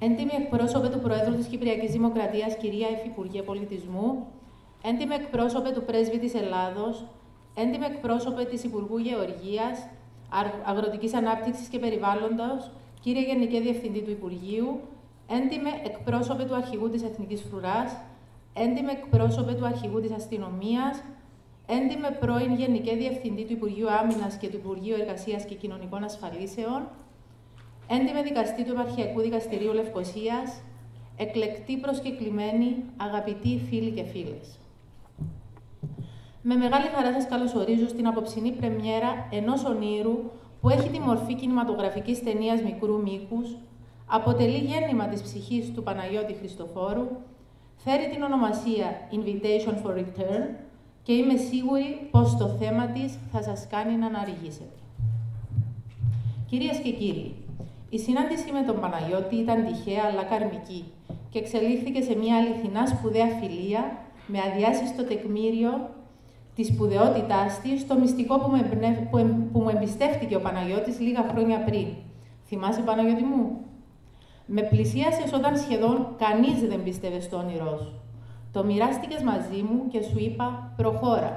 έντιμη εκπρόσωπε του Προέδρου της Κυπριακής Δημοκρατίας, κυρία Υφυπουργέ Πολιτισμού, έντιμη εκπρόσωπε του Πρέσβη της Ελλάδος, έντιμη εκπρόσωπε της Υπουργού Γεωργίας, Αγροτικής Ανάπτυξης και Περιβάλλοντος, κύριε Γενική Διευθυντή του Υπουργείου, έντιμε εκπρόσωπε του Αρχηγού της Εθνικής Φρουράς, έντιμε εκπρόσωπε του Αρχηγού της Αστυνομίας, έντιμε πρώην Γενική Διευθυντή του Υπουργείου Άμυνας και του Υπουργείου Εργασίας και Κοινωνικών Ασφαλίσεων, έντιμε δικαστή του Επαρχιακού Δικαστηρίου Λευκωσίας, εκλεκτοί προσκεκλημένοι, αγαπητοί φίλοι και φίλες. Με μεγάλη χαρά σας καλωσορίζω στην απόψινή πρεμιέρα ενός ονείρου που έχει τη μορφή κινηματογραφικής ταινίας μικρού μήκους, αποτελεί γέννημα της ψυχής του Παναγιώτη Χριστοφόρου, φέρει την ονομασία Invitation for Return και είμαι σίγουρη πως το θέμα της θα σας κάνει να αναργήσετε. Κυρίες και κύριοι, η συνάντηση με τον Παναγιώτη ήταν τυχαία αλλά καρμική και εξελίχθηκε σε μια αληθινά σπουδαία φιλία με αδιάσυστο τεκμήριο της σπουδαιότητάς της στο μυστικό που μου εμπιστεύτηκε ο Παναγιώτης λίγα χρόνια πριν. Θυμάσαι, Παναγιώτη μου? Με πλησίασες όταν σχεδόν κανείς δεν πίστευε στο όνειρό σου. Το μοιράστηκες μαζί μου και σου είπα «προχώρα».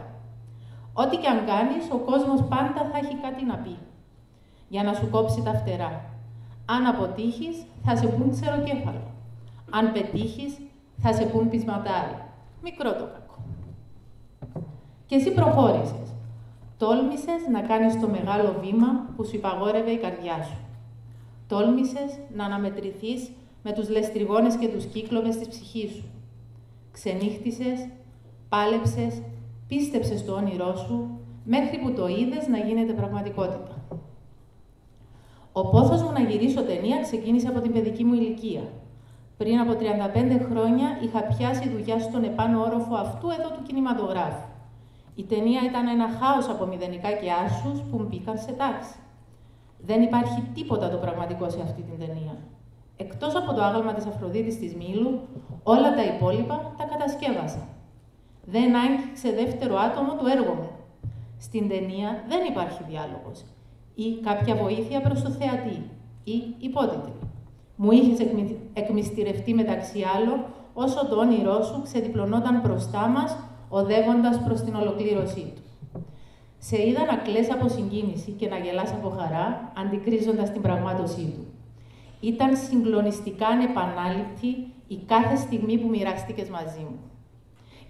Ό,τι και αν κάνεις, ο κόσμος πάντα θα έχει κάτι να πει. Για να σου κόψει τα φτερά. Αν αποτύχεις, θα σε πουν ξεροκέφαλο. Αν πετύχεις, θα σε πουν πεισματάρι. Μικρό το κακό. Και εσύ προχώρησες. Τόλμησες να κάνεις το μεγάλο βήμα που σου υπαγόρευε η καρδιά σου. Τόλμησες να αναμετρηθείς με τους λεστριγόνες και τους κύκλωμες της ψυχής σου. Ξενύχτησες, πάλεψες, πίστεψες το όνειρό σου, μέχρι που το είδες να γίνεται πραγματικότητα. Ο πόθος μου να γυρίσω ταινία ξεκίνησε από την παιδική μου ηλικία. Πριν από 35 χρόνια είχα πιάσει δουλειά στον επάνω όροφο αυτού εδώ του κινηματογράφου. Η ταινία ήταν ένα χάος από μηδενικά και άσους που μπήκαν σε τάξη. Δεν υπάρχει τίποτα το πραγματικό σε αυτή την ταινία. Εκτός από το άγαλμα της Αφροδίτης της Μήλου, όλα τα υπόλοιπα τα κατασκεύασα. Δεν άγγιξε δεύτερο άτομο του έργου μου. Στην ταινία δεν υπάρχει διάλογος ή κάποια βοήθεια προς το θεατή ή υπότιτλοι. Μου είχες εκμυστηρευτεί μεταξύ άλλων όσο το όνειρό σου ξεδιπλωνόταν μπροστά μας, οδεύοντας προς την ολοκλήρωσή του. Σε είδα να κλαις από συγκίνηση και να γελάς από χαρά, αντικρίζοντας την πραγμάτωσή του. Ήταν συγκλονιστικά ανεπανάληπτη η κάθε στιγμή που μοιράστηκες μαζί μου.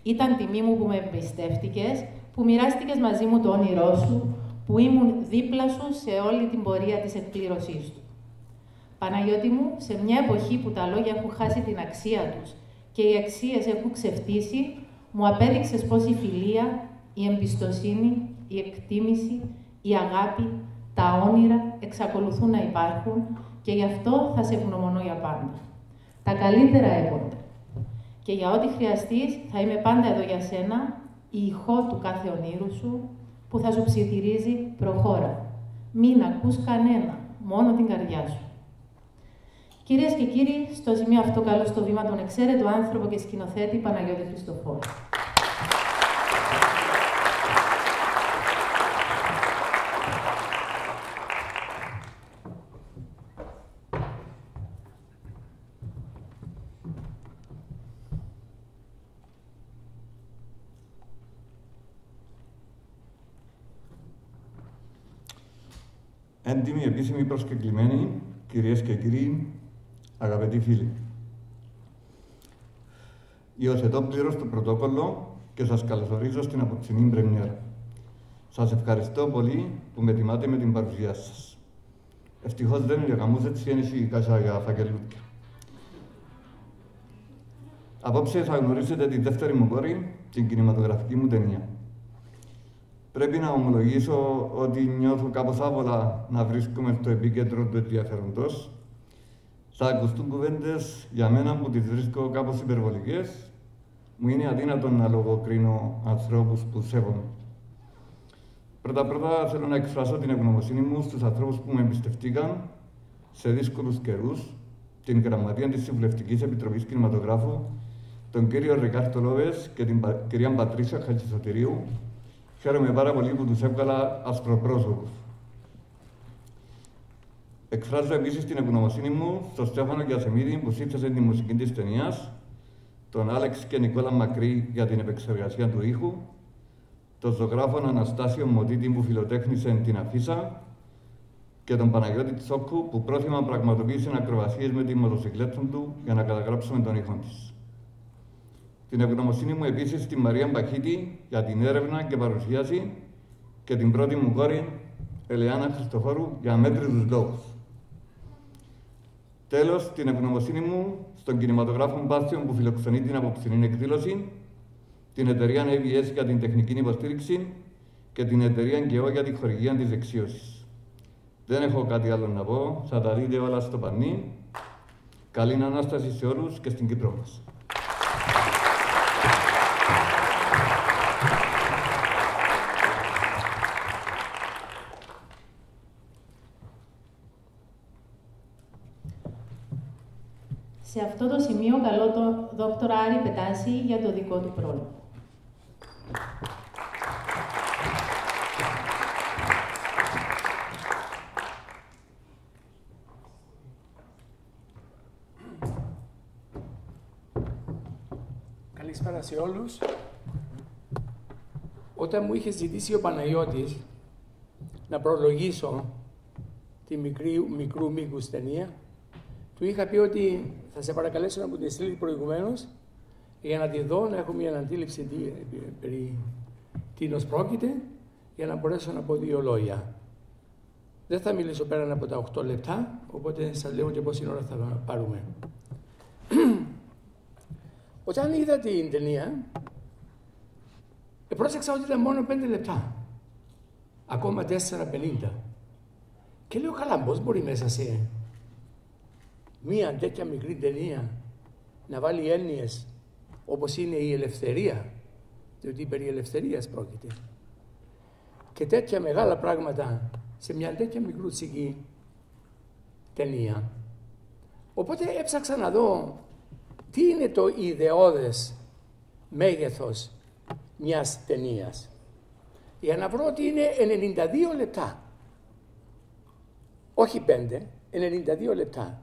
Ήταν τιμή μου που με εμπιστεύτηκες, που μοιράστηκες μαζί μου το όνειρό σου, που ήμουν δίπλα σου σε όλη την πορεία της εκπλήρωσής του. Παναγιώτη μου, σε μια εποχή που τα λόγια έχουν χάσει την αξία τους και οι αξίες έχουν ξεφτύσει, μου απέδειξες πως η φιλία, η εμπιστοσύνη, η εκτίμηση, η αγάπη, τα όνειρα εξακολουθούν να υπάρχουν και γι' αυτό θα σε ευγνωμονώ για πάντα. Τα καλύτερα έπονται. Και για ό,τι χρειαστείς θα είμαι πάντα εδώ για σένα, η ηχό του κάθε ονείρου σου, που θα σου ψιθυρίζει «προχώρα». Μην ακούς κανένα, μόνο την καρδιά σου. Κυρίες και κύριοι, στο σημείο αυτό καλώ στο βήμα τον εξαίρετο άνθρωπο και σκηνοθέτη Παναγιώτη Χριστοφόρου. Έντιμοι, επίσημοι προσκεκλημένοι, κυρίες και κύριοι, αγαπητοί φίλοι. Υιοθετώ πλήρως το πρωτόκολλο και σας καλωσορίζω στην απόψινή πρεμιέρα. Σας ευχαριστώ πολύ που με τιμάτε με την παρουσία σας. Ευτυχώς δεν είναι καμούς έτσι ένιση κάσα για φακελούτια. Απόψε θα γνωρίσετε τη δεύτερη μου κόρη, την κινηματογραφική μου ταινία. Πρέπει να ομολογήσω ότι νιώθω κάπως άβολα να βρίσκομαι στο επίκεντρο του ενδιαφέροντος. Θα ακουστούν κουβέντες για μένα που τις βρίσκω κάπως υπερβολικές. Μου είναι αδύνατο να λογοκρίνω ανθρώπους που σέβομαι. Πρώτα-πρώτα θέλω να εκφράσω την ευγνωμοσύνη μου στους ανθρώπους που με εμπιστευτήκαν σε δύσκολους καιρούς, την γραμματεία της Συμβουλευτικής Επιτροπής Κινηματογράφου, τον κύριο Ρικάρτο Λόβες και την κυρία Πατρίσια Χατζησωτηρίου. Χαίρομαι πάρα πολύ που τους έβγαλα ασπροπρόσωπους. Εκφράζω επίσης την ευγνωμοσύνη μου στον Στέφανο Γιασεμίδη που σύνθεσε τη μουσική της ταινίας, τον Άλεξ και Νικόλα Μακρύ για την επεξεργασία του ήχου, τον ζωγράφο Αναστάσιο Μωτίτη που φιλοτέχνησε την αφίσα και τον Παναγιώτη Τσόκου που πρόθυμα πραγματοποίησε ακροβασίες με τη μοτοσυκλέτα του για να καταγράψουμε τον ήχο της. Την ευγνωμοσύνη μου επίσης στη Μαρία Μπαχίτη για την έρευνα και παρουσίαση και την πρώτη μου κόρη, Ελεάνα Χριστοφόρου, για αμέτρητους λόγους. Τέλος, την ευγνωμοσύνη μου στον κινηματογράφο Μπάστιον που φιλοξενεί την απόψινή εκδήλωση, την εταιρεία ABS για την τεχνική υποστήριξη και την εταιρεία ΓΚΕΟ για τη χορηγία της δεξίωσης. Δεν έχω κάτι άλλο να πω, θα τα δείτε όλα στο πανί. Καλή Ανάσταση σε όλους και στην Κύπρο μας. Σε αυτό το σημείο καλώ τον δόκτωρα Άρη Πετάση για το δικό του πρόλογο. Καλησπέρα σε όλους. Όταν μου είχε ζητήσει ο Παναγιώτης να προλογίσω τη μικρού μήκους ταινία, του είχα πει ότι θα σε παρακαλέσω να μου την στείλει προηγουμένως για να τη δω, να έχω μια αντίληψη περί τίνος πρόκειται, για να μπορέσω να πω 2 λόγια. Δεν θα μιλήσω πέραν από τα 8 λεπτά, οπότε σας λέω και πόση ώρα θα πάρουμε. Όταν είδα την ταινία, πρόσεξα ότι ήταν μόνο 5 λεπτά. Ακόμα 4:50. Και λέω, καλά, πώς μπορεί μέσα σε μία τέτοια μικρή ταινία να βάλει έννοιες όπως είναι η ελευθερία, διότι περί ελευθερίας πρόκειται, και τέτοια μεγάλα πράγματα σε μια τέτοια μικρούτσικη ταινία. Οπότε έψαξα να δω τι είναι το ιδεώδες μέγεθος μιας ταινίας, για να βρω ότι είναι 92 λεπτά. Όχι 5, 92 λεπτά.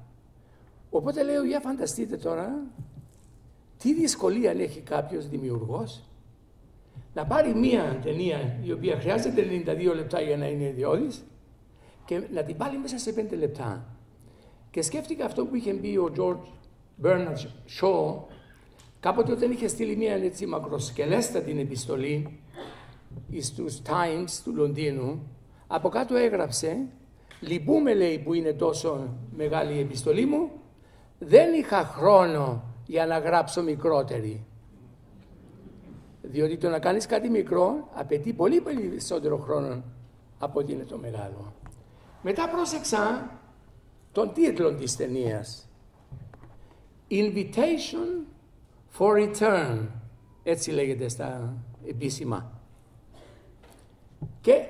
Οπότε λέω, για φανταστείτε τώρα, τι δυσκολία έχει κάποιος δημιουργός να πάρει μία ταινία η οποία χρειάζεται 92 λεπτά για να είναι ιδιώδης και να την βάλει μέσα σε 5 λεπτά. Και σκέφτηκα αυτό που είχε πει ο George Bernard Shaw κάποτε όταν είχε στείλει μία έτσι μακροσκελέστατη επιστολή στους Times του Λονδίνου. Από κάτω έγραψε, λυπούμε, λέει, που είναι τόσο μεγάλη η επιστολή μου, δεν είχα χρόνο για να γράψω μικρότερη. Διότι το να κάνεις κάτι μικρό απαιτεί πολύ περισσότερο χρόνο από ότι είναι το μεγάλο. Μετά πρόσεξα τον τίτλο της ταινίας. Invitation for Return. Έτσι λέγεται στα επίσημα. Και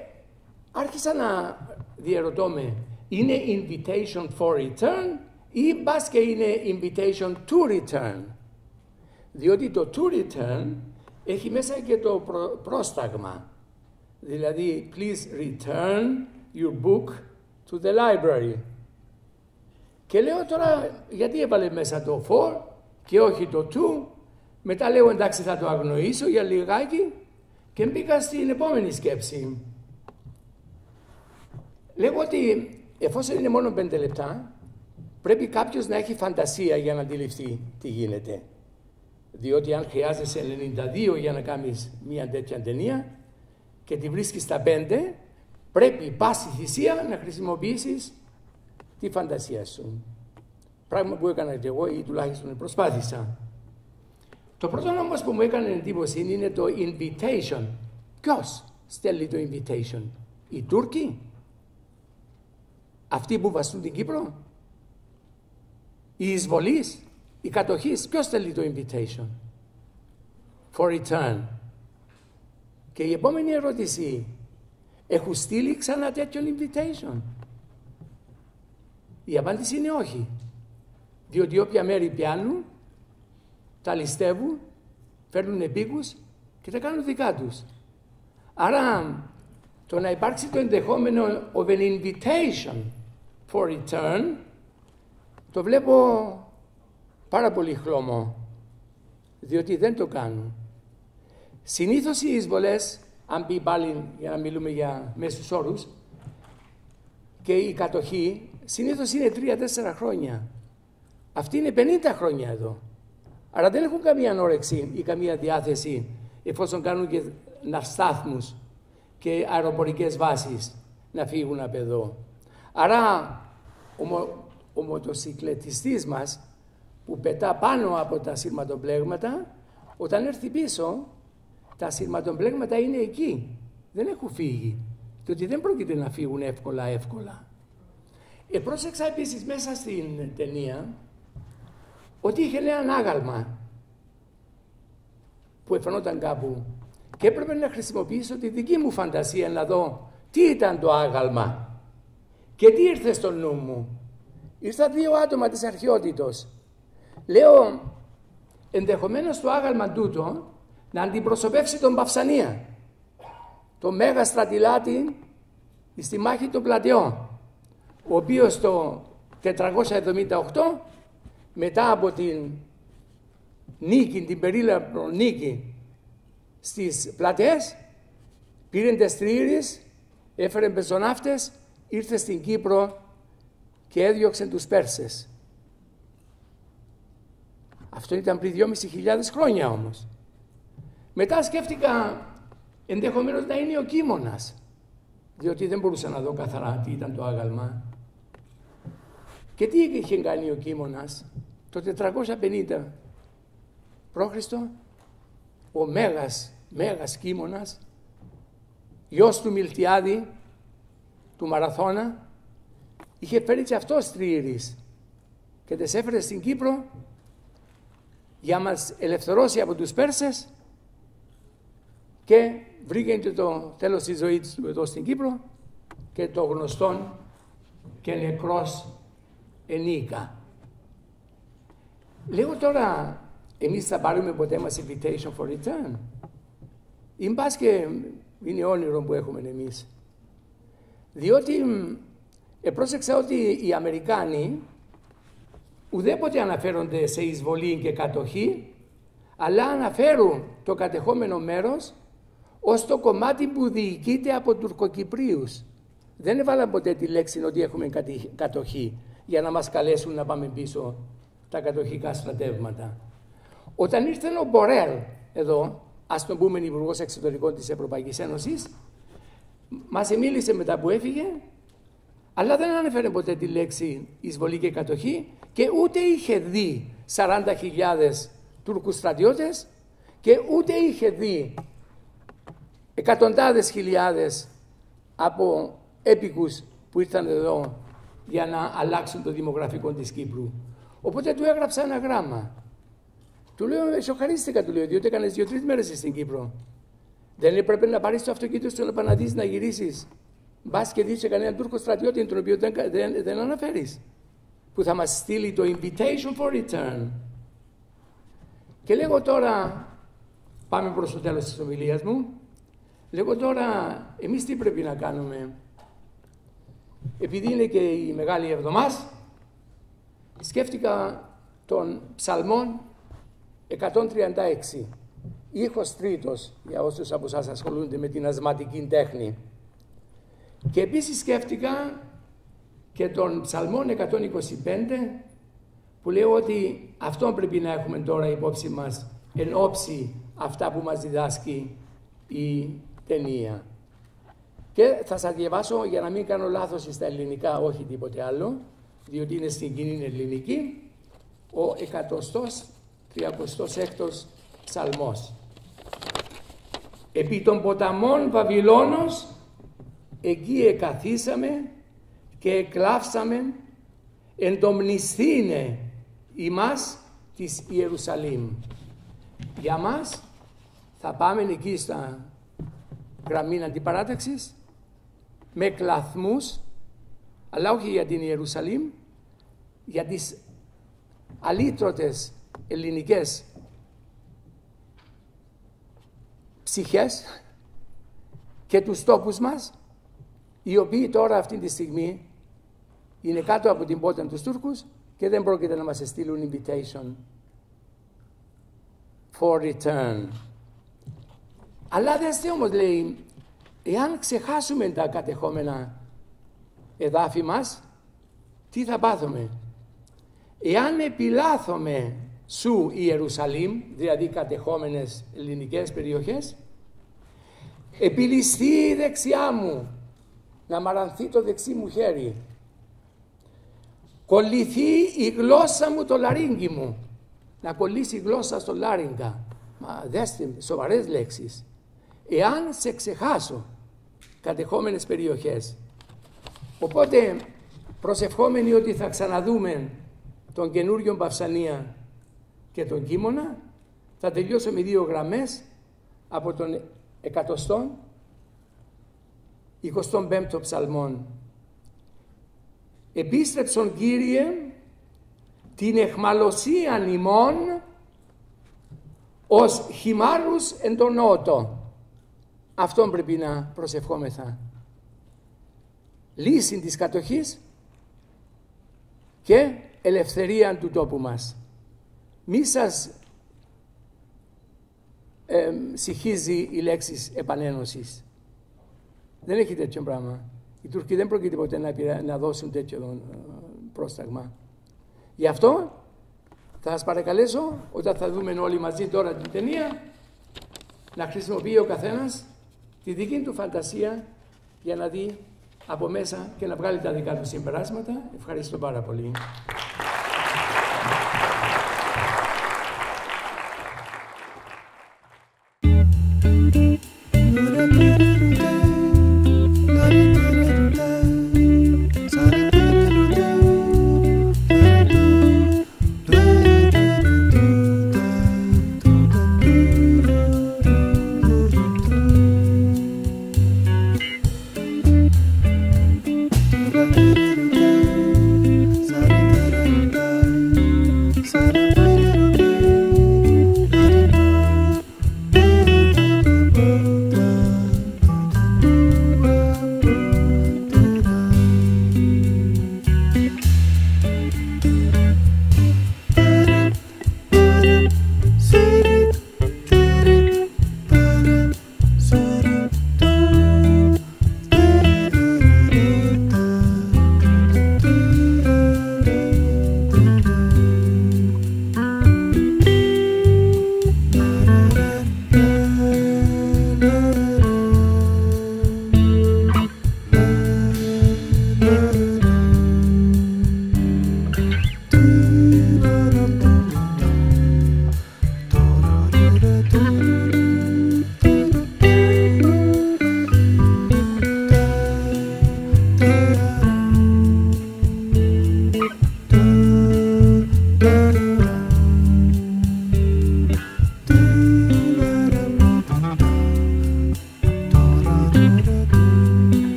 άρχισα να διερωτώ με, είναι invitation for return ή μπας και είναι invitation to return. Διότι το to return έχει μέσα και το πρόσταγμα. Δηλαδή, please return your book to the library. Και λέω τώρα, γιατί έβαλε μέσα το for και όχι το to. Μετά λέω, εντάξει, θα το αγνοήσω για λιγάκι και μπήκα στην επόμενη σκέψη. Λέγω ότι εφόσον είναι μόνο 5 λεπτά, πρέπει κάποιος να έχει φαντασία για να αντιληφθεί τι γίνεται. Διότι αν χρειάζεσαι 92 για να κάνεις μια τέτοια ταινία και τη βρίσκεις στα 5, πρέπει πάση θυσία να χρησιμοποιήσεις τη φαντασία σου. Πράγμα που έκανα και εγώ ή τουλάχιστον προσπάθησα. Το πρώτο όμως που μου έκανε εντύπωση είναι το invitation. Ποιος στέλνει το invitation? Οι Τούρκοι? Αυτοί που βαστούν την Κύπρο? Οι εισβολείς? Οι κατοχείς? Ποιος στέλνει το invitation? For return. Και η επόμενη ερώτηση, έχουν στείλει ξανά τέτοιο invitation? Η απάντηση είναι όχι. Διότι όποια μέρη πιάνουν, τα ληστεύουν, φέρνουν επίκους και τα κάνουν δικά τους. Άρα, το να υπάρξει το ενδεχόμενο of an invitation for return, το βλέπω πάρα πολύ χλωμό, διότι δεν το κάνουν. Συνήθως οι εισβολές, αν πει πάλι για να μιλούμε για μέσους όρους, και η κατοχή συνήθως είναι 3-4 χρόνια. Αυτή είναι 50 χρόνια εδώ. Άρα δεν έχουν καμία όρεξη ή καμία διάθεση, εφόσον κάνουν και ναυστάθμους και αεροπορικές βάσεις, να φύγουν από εδώ. Άρα ο μοτοσυκλετιστής μας, που πετά πάνω από τα σειρματοπλέγματα, όταν έρθει πίσω, τα σειρματοπλέγματα είναι εκεί. Δεν έχουν φύγει. Διότι δεν πρόκειται να φύγουν εύκολα. Πρόσεξα επίσης μέσα στην ταινία ότι είχε ένα άγαλμα που εφαινόταν κάπου και έπρεπε να χρησιμοποιήσω τη δική μου φαντασία να δω τι ήταν το άγαλμα και τι ήρθε στο νου μου. Ήρθαν 2 άτομα της αρχαιότητος. Λέω, ενδεχομένως το άγαλμα τούτο να αντιπροσωπεύσει τον Παυσανία, το μέγα στρατηλάτη στη μάχη των Πλατεών, ο οποίος το 478, μετά από την νίκη, την περίλαπρο νίκη στις Πλατείες, πήρε τις Τριήρες, έφερε πεζοναύτες, ήρθε στην Κύπρο και έδιωξε τους Πέρσες. Αυτό ήταν πριν 2.500 χρόνια όμως. Μετά σκέφτηκα ενδεχομένως να είναι ο Κίμωνας, διότι δεν μπορούσα να δω καθαρά τι ήταν το άγαλμα. Και τι είχε κάνει ο Κίμωνας το 450 π.Χ. Ο μέγας Κίμωνας, γιος του Μιλτιάδη, του Μαραθώνα, είχε φέρει και αυτός Τριήρες και τις έφερε στην Κύπρο για να μας ελευθερώσει από τους Πέρσες και βρήκε και το τέλος της ζωής του εδώ στην Κύπρο και το γνωστόν και νεκρός ενίκα. Λέω τώρα, εμείς θα πάρουμε ποτέ μας invitation for return? Ή μπας και είναι όνειρο που έχουμε εμείς? Διότι πρόσεξα ότι οι Αμερικάνοι ουδέποτε αναφέρονται σε εισβολή και κατοχή, αλλά αναφέρουν το κατεχόμενο μέρος ως το κομμάτι που διοικείται από Τουρκοκυπρίους. Δεν έβαλαν ποτέ τη λέξη ότι έχουμε κατοχή για να μας καλέσουν να πάμε πίσω τα κατοχικά στρατεύματα. Όταν ήρθε ο Μπορέλ εδώ, ας τον πούμε υπουργός εξωτερικών της Ευρωπαϊκής Ένωσης, μας μίλησε μετά που έφυγε, αλλά δεν ανέφερε ποτέ τη λέξη εισβολή και κατοχή και ούτε είχε δει 40.000 Τούρκους στρατιώτες και ούτε είχε δει εκατοντάδες χιλιάδες από έπικους που ήρθαν εδώ για να αλλάξουν το δημογραφικό της Κύπρου. Οπότε του έγραψα ένα γράμμα. Του λέω, σοκαρίστηκα, του λέω, διότι έκανες 2-3 μέρες στην Κύπρο. Δεν έπρεπε να πάρεις το αυτοκίνητο στο να παναδείς να γυρίσεις? Μπας και δεις κανέναν Τούρκο στρατιώτη, τον οποίο δεν αναφέρεις, που θα μας στείλει το invitation for return. Και λέγω τώρα, πάμε προς το τέλος της ομιλίας μου, λέγω τώρα, εμείς τι πρέπει να κάνουμε? Επειδή είναι και η Μεγάλη Εβδομάς, σκέφτηκα τον Ψαλμόν 136, ήχος τρίτος, για όσους από εσάς ασχολούνται με την ασματική τέχνη. Και επίσης σκέφτηκα και τον Ψαλμόν 125, που λέω ότι αυτό πρέπει να έχουμε τώρα υπόψη μας, εν όψη αυτά που μας διδάσκει η ταινία. Και θα σας διαβάσω, για να μην κάνω λάθος στα ελληνικά, όχι τίποτε άλλο, διότι είναι στην κοινή ελληνική, ο 136ος Ψαλμός. Επί των ποταμών Βαβυλώνος, εκεί εκαθίσαμε και εκλάψαμε εν το μνηστήνε ημάς της Ιερουσαλήμ. Για μας θα πάμε εκεί στα γραμμή αντιπαράταξης με κλαθμούς, αλλά όχι για την Ιερουσαλήμ, για τις αλήτρωτες ελληνικές ψυχές και τους τόπους μας, οι οποίοι τώρα αυτή τη στιγμή είναι κάτω από την πότα τους Τούρκους και δεν πρόκειται να μας στείλουν invitation for return. Αλλά δέστε όμως, λέει, εάν ξεχάσουμε τα κατεχόμενα εδάφη μας, τι θα πάθουμε? Εάν επιλάθουμε σου Ιερουσαλήμ, δηλαδή κατεχόμενες ελληνικές περιοχές, επιληστεί η δεξιά μου, να μαρανθεί το δεξί μου χέρι, κολληθεί η γλώσσα μου το λαρύγγι μου, να κολλήσει η γλώσσα στο λάρυγγα. Μα δέστε, σοβαρές λέξεις. Εάν σε ξεχάσω, κατεχόμενες περιοχές. Οπότε προσευχόμενοι ότι θα ξαναδούμε τον καινούριο Παυσανία και τον Κίμωνα, θα τελειώσω με 2 γραμμές από τον 125ο ψαλμόν. Επίστρεψον, Κύριε, την εχμαλωσίαν ημών ως χυμάρους εν τον νότο. Αυτόν πρέπει να προσευχόμεθα. Λύση της κατοχής και ελευθερία του τόπου μας. Μη σας συχίζει η λέξη επανένωσης. Δεν έχει τέτοιο πράγμα. Οι Τούρκοι δεν πρόκειται ποτέ να δώσουν τέτοιο πρόσταγμα. Γι' αυτό θα σας παρακαλέσω, όταν θα δούμε όλοι μαζί τώρα την ταινία, να χρησιμοποιεί ο καθένας τη δική του φαντασία για να δει από μέσα και να βγάλει τα δικά του συμπεράσματα. Ευχαριστώ πάρα πολύ.